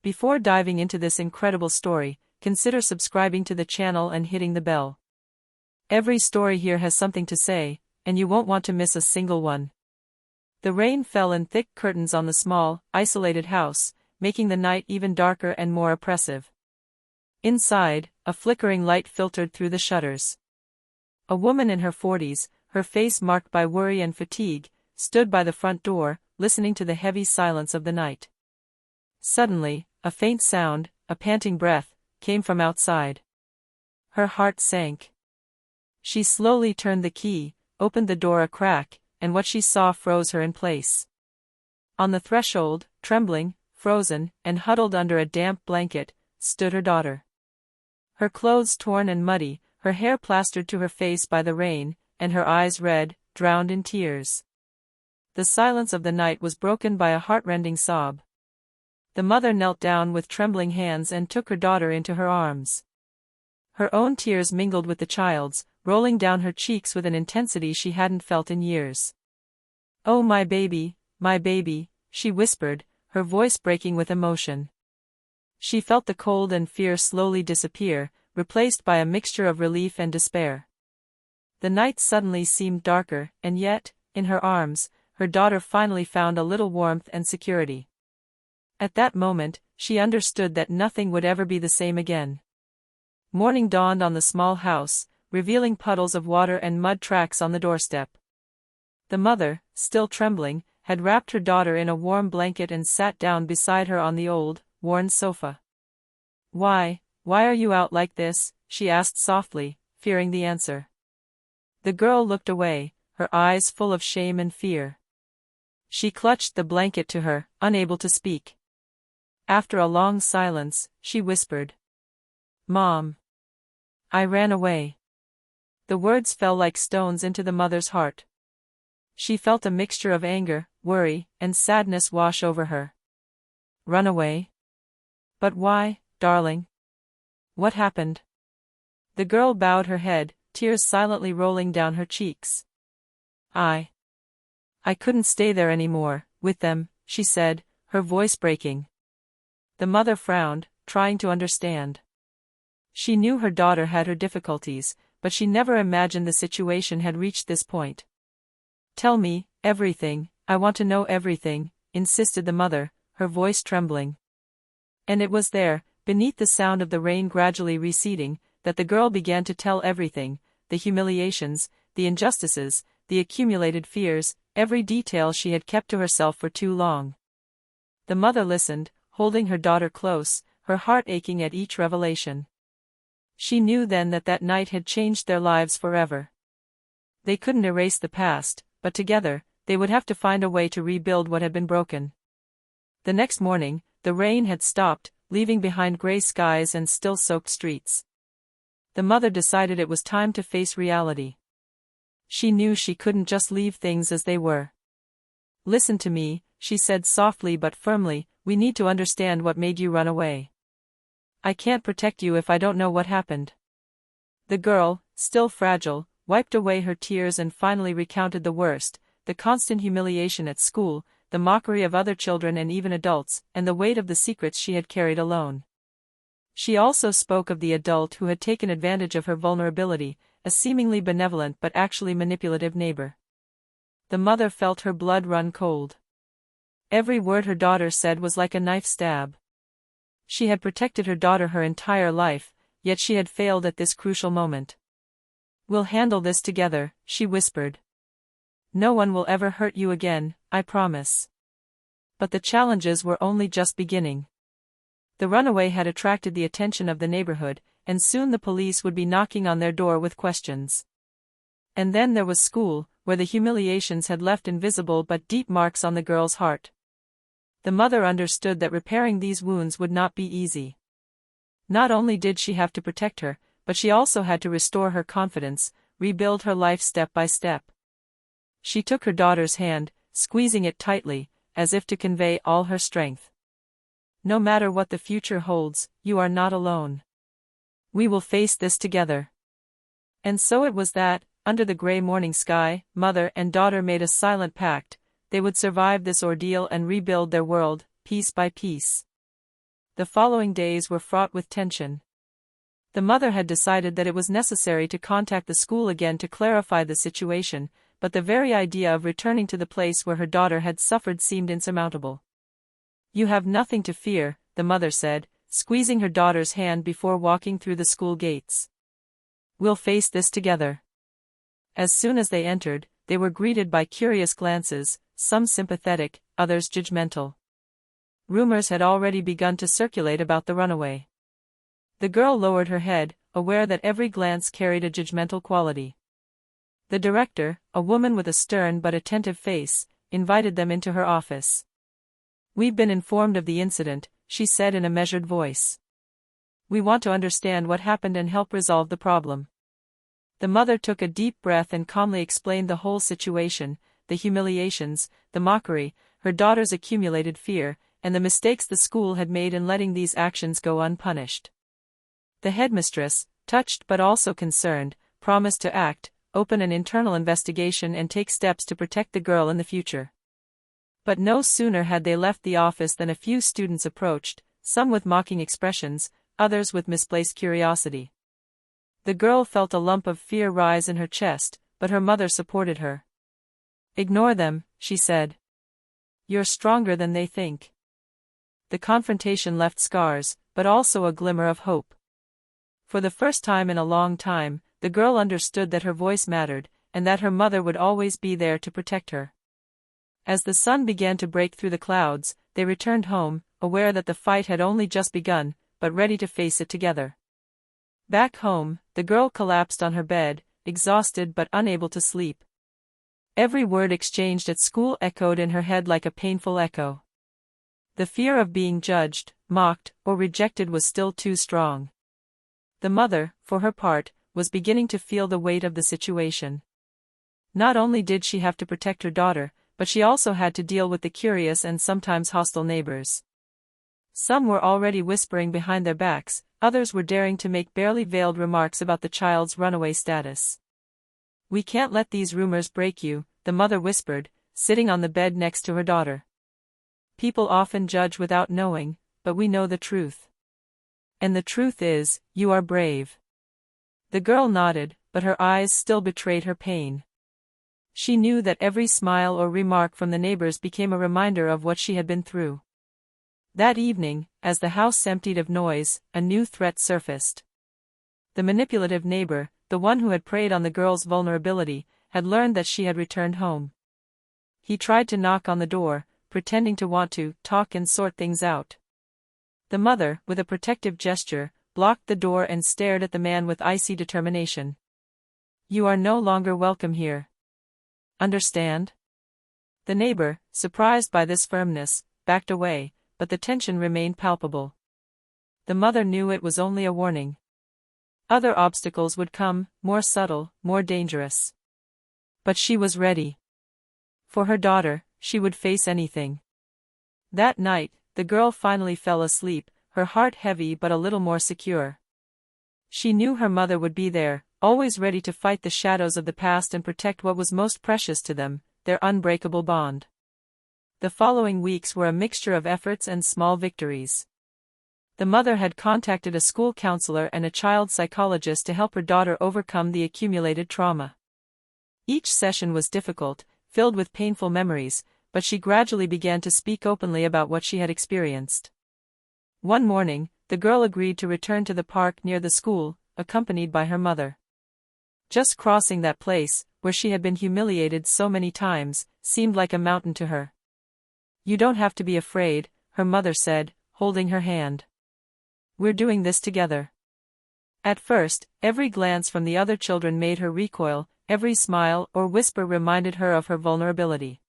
Before diving into this incredible story, consider subscribing to the channel and hitting the bell. Every story here has something to say, and you won't want to miss a single one. The rain fell in thick curtains on the small, isolated house, making the night even darker and more oppressive. Inside, a flickering light filtered through the shutters. A woman in her 40s, her face marked by worry and fatigue, stood by the front door, listening to the heavy silence of the night. Suddenly, a faint sound, a panting breath, came from outside. Her heart sank. She slowly turned the key, opened the door a crack, and what she saw froze her in place. On the threshold, trembling, frozen, and huddled under a damp blanket, stood her daughter. Her clothes torn and muddy, her hair plastered to her face by the rain, and her eyes red, drowned in tears. The silence of the night was broken by a heartrending sob. The mother knelt down with trembling hands and took her daughter into her arms. Her own tears mingled with the child's, rolling down her cheeks with an intensity she hadn't felt in years. "Oh, my baby," she whispered, her voice breaking with emotion. She felt the cold and fear slowly disappear, replaced by a mixture of relief and despair. The night suddenly seemed darker, and yet, in her arms, her daughter finally found a little warmth and security. At that moment, she understood that nothing would ever be the same again. Morning dawned on the small house, revealing puddles of water and mud tracks on the doorstep. The mother, still trembling, had wrapped her daughter in a warm blanket and sat down beside her on the old, worn sofa. Why are you out like this?" she asked softly, fearing the answer. The girl looked away, her eyes full of shame and fear. She clutched the blanket to her, unable to speak. After a long silence, she whispered, "Mom. I ran away." The words fell like stones into the mother's heart. She felt a mixture of anger, worry, and sadness wash over her. "Run away? But why, darling? What happened?" The girl bowed her head, tears silently rolling down her cheeks. I couldn't stay there anymore, with them," she said, her voice breaking. The mother frowned, trying to understand. She knew her daughter had her difficulties, but she never imagined the situation had reached this point. "Tell me, everything, I want to know everything," insisted the mother, her voice trembling. And it was there, beneath the sound of the rain gradually receding, that the girl began to tell everything, the humiliations, the injustices, the accumulated fears, every detail she had kept to herself for too long. The mother listened, holding her daughter close, her heart aching at each revelation. She knew then that that night had changed their lives forever. They couldn't erase the past, but together, they would have to find a way to rebuild what had been broken. The next morning, the rain had stopped, leaving behind gray skies and still-soaked streets. The mother decided it was time to face reality. She knew she couldn't just leave things as they were. "Listen to me," she said softly but firmly, "we need to understand what made you run away. I can't protect you if I don't know what happened." The girl, still fragile, wiped away her tears and finally recounted the worst, the constant humiliation at school, the mockery of other children and even adults, and the weight of the secrets she had carried alone. She also spoke of the adult who had taken advantage of her vulnerability, a seemingly benevolent but actually manipulative neighbor. The mother felt her blood run cold. Every word her daughter said was like a knife stab. She had protected her daughter her entire life, yet she had failed at this crucial moment. "We'll handle this together," she whispered. "No one will ever hurt you again, I promise." But the challenges were only just beginning. The runaway had attracted the attention of the neighborhood, and soon the police would be knocking on their door with questions. And then there was school, where the humiliations had left invisible but deep marks on the girl's heart. The mother understood that repairing these wounds would not be easy. Not only did she have to protect her, but she also had to restore her confidence, rebuild her life step by step. She took her daughter's hand, squeezing it tightly, as if to convey all her strength. "No matter what the future holds, you are not alone. We will face this together." And so it was that, under the gray morning sky, mother and daughter made a silent pact. They would survive this ordeal and rebuild their world, piece by piece. The following days were fraught with tension. The mother had decided that it was necessary to contact the school again to clarify the situation, but the very idea of returning to the place where her daughter had suffered seemed insurmountable. "You have nothing to fear," the mother said, squeezing her daughter's hand before walking through the school gates. "We'll face this together." As soon as they entered, they were greeted by curious glances, some sympathetic, others judgmental. Rumors had already begun to circulate about the runaway. The girl lowered her head, aware that every glance carried a judgmental quality. The director, a woman with a stern but attentive face, invited them into her office. "We've been informed of the incident," she said in a measured voice. "We want to understand what happened and help resolve the problem." The mother took a deep breath and calmly explained the whole situation, the humiliations, the mockery, her daughter's accumulated fear, and the mistakes the school had made in letting these actions go unpunished. The headmistress, touched but also concerned, promised to act, open an internal investigation and take steps to protect the girl in the future. But no sooner had they left the office than a few students approached, some with mocking expressions, others with misplaced curiosity. The girl felt a lump of fear rise in her chest, but her mother supported her. "Ignore them," she said. "You're stronger than they think." The confrontation left scars, but also a glimmer of hope. For the first time in a long time, the girl understood that her voice mattered, and that her mother would always be there to protect her. As the sun began to break through the clouds, they returned home, aware that the fight had only just begun, but ready to face it together. Back home, the girl collapsed on her bed, exhausted but unable to sleep. Every word exchanged at school echoed in her head like a painful echo. The fear of being judged, mocked, or rejected was still too strong. The mother, for her part, was beginning to feel the weight of the situation. Not only did she have to protect her daughter, but she also had to deal with the curious and sometimes hostile neighbors. Some were already whispering behind their backs, others were daring to make barely veiled remarks about the child's runaway status. "We can't let these rumors break you," the mother whispered, sitting on the bed next to her daughter. "People often judge without knowing, but we know the truth. And the truth is, you are brave." The girl nodded, but her eyes still betrayed her pain. She knew that every smile or remark from the neighbors became a reminder of what she had been through. That evening, as the house emptied of noise, a new threat surfaced. The manipulative neighbor, the one who had preyed on the girl's vulnerability, had learned that she had returned home. He tried to knock on the door, pretending to want to talk and sort things out. The mother, with a protective gesture, blocked the door and stared at the man with icy determination. "You are no longer welcome here. Understand?" The neighbor, surprised by this firmness, backed away, but the tension remained palpable. The mother knew it was only a warning. Other obstacles would come, more subtle, more dangerous. But she was ready. For her daughter, she would face anything. That night, the girl finally fell asleep, her heart heavy but a little more secure. She knew her mother would be there, always ready to fight the shadows of the past and protect what was most precious to them, their unbreakable bond. The following weeks were a mixture of efforts and small victories. The mother had contacted a school counselor and a child psychologist to help her daughter overcome the accumulated trauma. Each session was difficult, filled with painful memories, but she gradually began to speak openly about what she had experienced. One morning, the girl agreed to return to the park near the school, accompanied by her mother. Just crossing that place, where she had been humiliated so many times, seemed like a mountain to her. "You don't have to be afraid," her mother said, holding her hand. "We're doing this together." At first, every glance from the other children made her recoil, every smile or whisper reminded her of her vulnerability.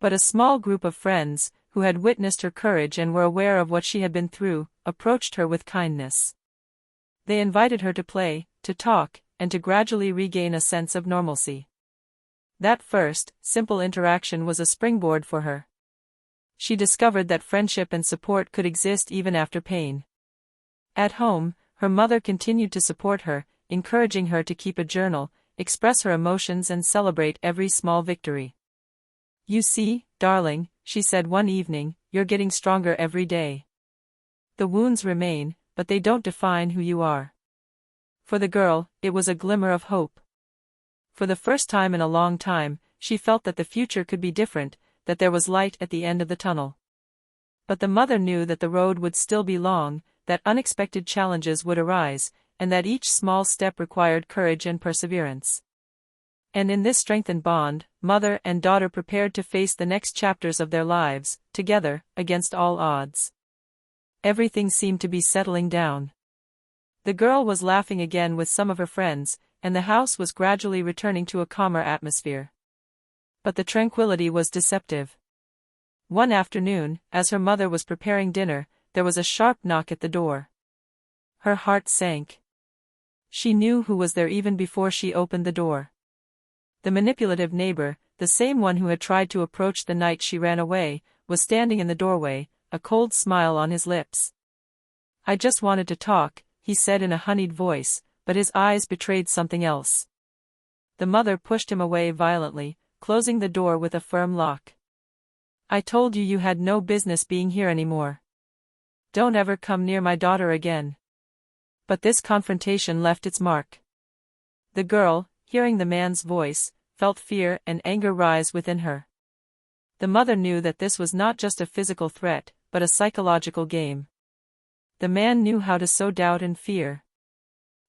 But a small group of friends, who had witnessed her courage and were aware of what she had been through, approached her with kindness. They invited her to play, to talk, and to gradually regain a sense of normalcy. That first, simple interaction was a springboard for her. She discovered that friendship and support could exist even after pain. At home, her mother continued to support her, encouraging her to keep a journal, express her emotions and celebrate every small victory. "You see, darling," she said one evening, "you're getting stronger every day." The wounds remain, but they don't define who you are. For the girl, it was a glimmer of hope. For the first time in a long time, she felt that the future could be different, that there was light at the end of the tunnel. But the mother knew that the road would still be long, that unexpected challenges would arise, and that each small step required courage and perseverance. And in this strengthened bond, mother and daughter prepared to face the next chapters of their lives, together, against all odds. Everything seemed to be settling down. The girl was laughing again with some of her friends, and the house was gradually returning to a calmer atmosphere. But the tranquility was deceptive. One afternoon, as her mother was preparing dinner, there was a sharp knock at the door. Her heart sank. She knew who was there even before she opened the door. The manipulative neighbor, the same one who had tried to approach the night she ran away, was standing in the doorway, a cold smile on his lips. "I just wanted to talk," he said in a honeyed voice, but his eyes betrayed something else. The mother pushed him away violently, closing the door with a firm lock. "I told you you had no business being here anymore. Don't ever come near my daughter again." But this confrontation left its mark. The girl, hearing the man's voice, felt fear and anger rise within her. The mother knew that this was not just a physical threat, but a psychological game. The man knew how to sow doubt and fear.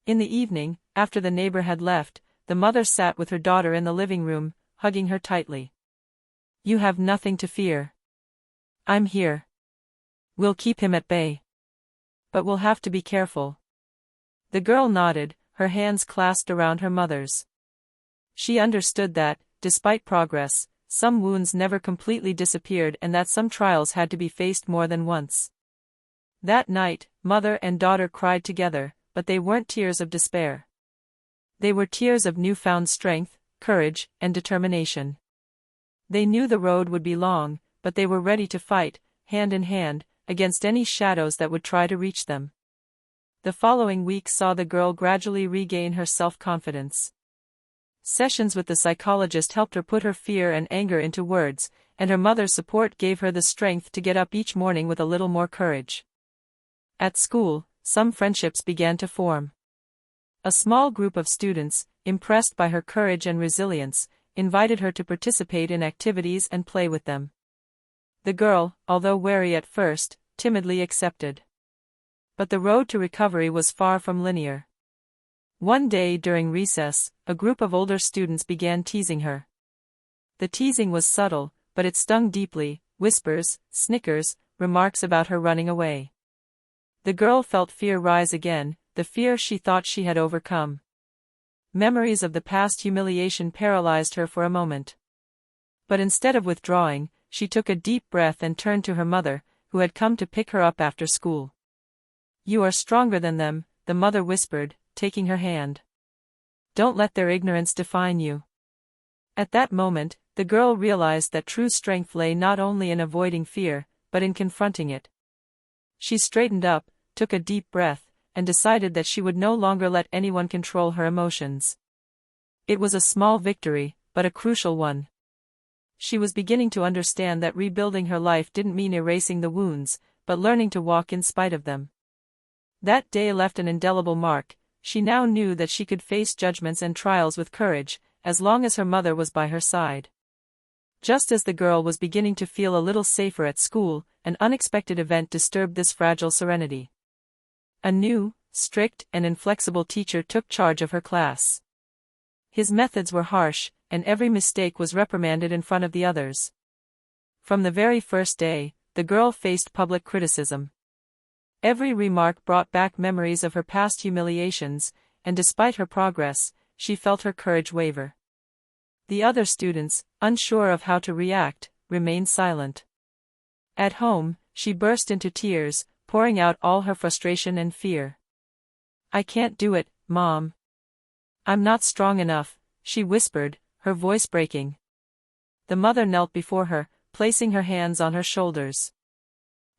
In the evening, after the neighbor had left, the mother sat with her daughter in the living room, hugging her tightly. "You have nothing to fear. I'm here. We'll keep him at bay. But we'll have to be careful." The girl nodded, her hands clasped around her mother's. She understood that, despite progress, some wounds never completely disappeared and that some trials had to be faced more than once. That night, mother and daughter cried together, but they weren't tears of despair. They were tears of newfound strength, courage, and determination. They knew the road would be long, but they were ready to fight, hand in hand, against any shadows that would try to reach them. The following week saw the girl gradually regain her self-confidence. Sessions with the psychologist helped her put her fear and anger into words, and her mother's support gave her the strength to get up each morning with a little more courage. At school, some friendships began to form. A small group of students, impressed by her courage and resilience, invited her to participate in activities and play with them. The girl, although wary at first, timidly accepted. But the road to recovery was far from linear. One day during recess, a group of older students began teasing her. The teasing was subtle, but it stung deeply: whispers, snickers, remarks about her running away. The girl felt fear rise again, the fear she thought she had overcome. Memories of the past humiliation paralyzed her for a moment. But instead of withdrawing, she took a deep breath and turned to her mother, who had come to pick her up after school. "You are stronger than them," the mother whispered, taking her hand. "Don't let their ignorance define you." At that moment, the girl realized that true strength lay not only in avoiding fear, but in confronting it. She straightened up, took a deep breath, and decided that she would no longer let anyone control her emotions. It was a small victory, but a crucial one. She was beginning to understand that rebuilding her life didn't mean erasing the wounds, but learning to walk in spite of them. That day left an indelible mark. She now knew that she could face judgments and trials with courage, as long as her mother was by her side. Just as the girl was beginning to feel a little safer at school, an unexpected event disturbed this fragile serenity. A new, strict, and inflexible teacher took charge of her class. His methods were harsh, and every mistake was reprimanded in front of the others. From the very first day, the girl faced public criticism. Every remark brought back memories of her past humiliations, and despite her progress, she felt her courage waver. The other students, unsure of how to react, remained silent. At home, she burst into tears, pouring out all her frustration and fear. "I can't do it, Mom. I'm not strong enough," she whispered, her voice breaking. The mother knelt before her, placing her hands on her shoulders.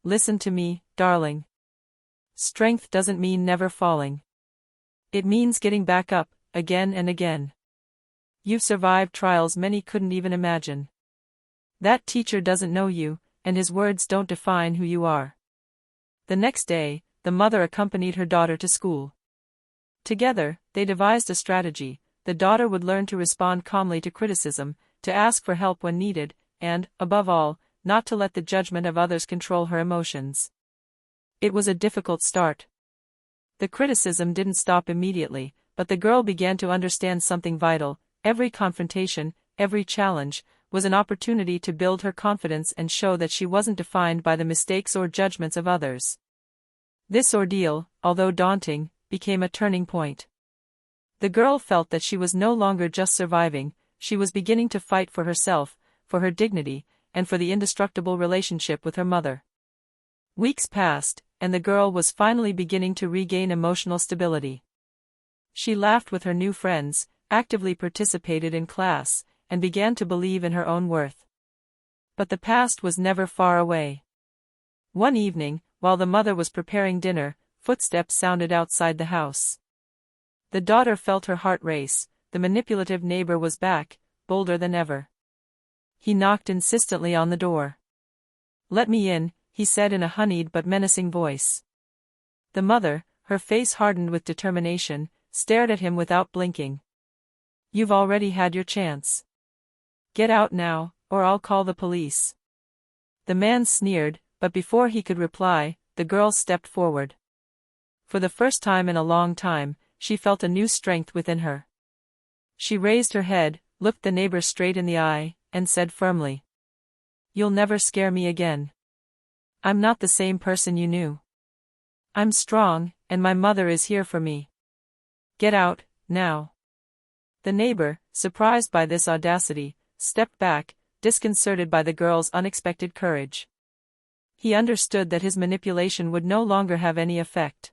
"Listen to me, darling. Strength doesn't mean never falling. It means getting back up, again and again. You've survived trials many couldn't even imagine. That teacher doesn't know you, and his words don't define who you are." The next day, the mother accompanied her daughter to school. Together, they devised a strategy. The daughter would learn to respond calmly to criticism, to ask for help when needed, and, above all, not to let the judgment of others control her emotions. It was a difficult start. The criticism didn't stop immediately, but the girl began to understand something vital. Every confrontation, every challenge, was an opportunity to build her confidence and show that she wasn't defined by the mistakes or judgments of others. This ordeal, although daunting, became a turning point. The girl felt that she was no longer just surviving, she was beginning to fight for herself, for her dignity, and for the indestructible relationship with her mother. Weeks passed, and the girl was finally beginning to regain emotional stability. She laughed with her new friends, actively participated in class, and began to believe in her own worth. But the past was never far away. One evening, while the mother was preparing dinner, footsteps sounded outside the house. The daughter felt her heart race. The manipulative neighbor was back, bolder than ever. He knocked insistently on the door. "Let me in," he said in a honeyed but menacing voice. The mother, her face hardened with determination, stared at him without blinking. "You've already had your chance. Get out now, or I'll call the police." The man sneered, but before he could reply, the girl stepped forward. For the first time in a long time, she felt a new strength within her. She raised her head, looked the neighbor straight in the eye, and said firmly, "You'll never scare me again. I'm not the same person you knew. I'm strong, and my mother is here for me. Get out, now." The neighbor, surprised by this audacity, stepped back, disconcerted by the girl's unexpected courage. He understood that his manipulation would no longer have any effect.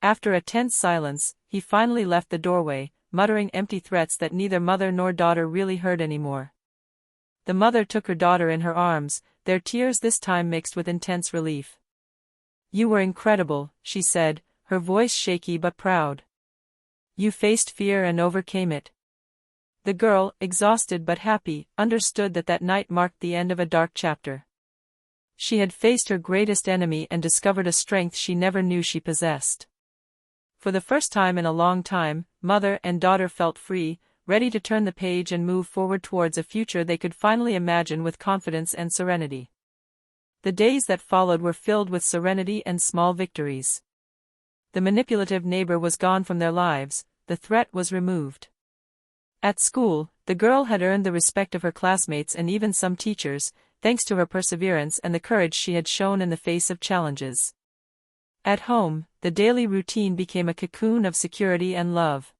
After a tense silence, he finally left the doorway, muttering empty threats that neither mother nor daughter really heard anymore. The mother took her daughter in her arms, their tears this time mixed with intense relief. "You were incredible," she said, her voice shaky but proud. "You faced fear and overcame it." The girl, exhausted but happy, understood that that night marked the end of a dark chapter. She had faced her greatest enemy and discovered a strength she never knew she possessed. For the first time in a long time, mother and daughter felt free, ready to turn the page and move forward towards a future they could finally imagine with confidence and serenity. The days that followed were filled with serenity and small victories. The manipulative neighbor was gone from their lives, the threat was removed. At school, the girl had earned the respect of her classmates and even some teachers, thanks to her perseverance and the courage she had shown in the face of challenges. At home, the daily routine became a cocoon of security and love.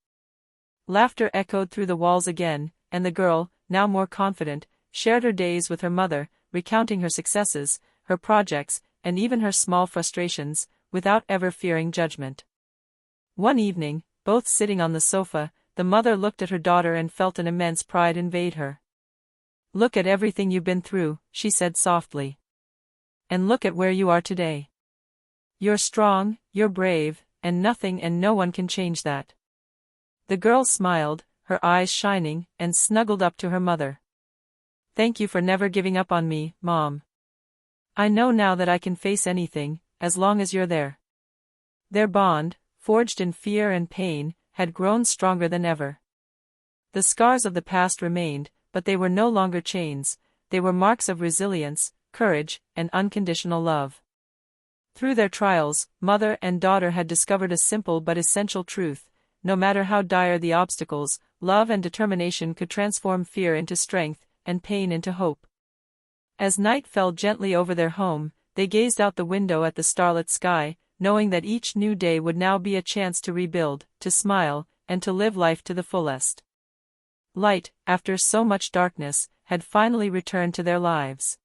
Laughter echoed through the walls again, and the girl, now more confident, shared her days with her mother, recounting her successes, her projects, and even her small frustrations, without ever fearing judgment. One evening, both sitting on the sofa, the mother looked at her daughter and felt an immense pride invade her. "Look at everything you've been through," she said softly. "And look at where you are today. You're strong, you're brave, and nothing and no one can change that." The girl smiled, her eyes shining, and snuggled up to her mother. "Thank you for never giving up on me, Mom. I know now that I can face anything, as long as you're there." Their bond, forged in fear and pain, had grown stronger than ever. The scars of the past remained, but they were no longer chains, they were marks of resilience, courage, and unconditional love. Through their trials, mother and daughter had discovered a simple but essential truth: no matter how dire the obstacles, love and determination could transform fear into strength, and pain into hope. As night fell gently over their home, they gazed out the window at the starlit sky, knowing that each new day would now be a chance to rebuild, to smile, and to live life to the fullest. Light, after so much darkness, had finally returned to their lives.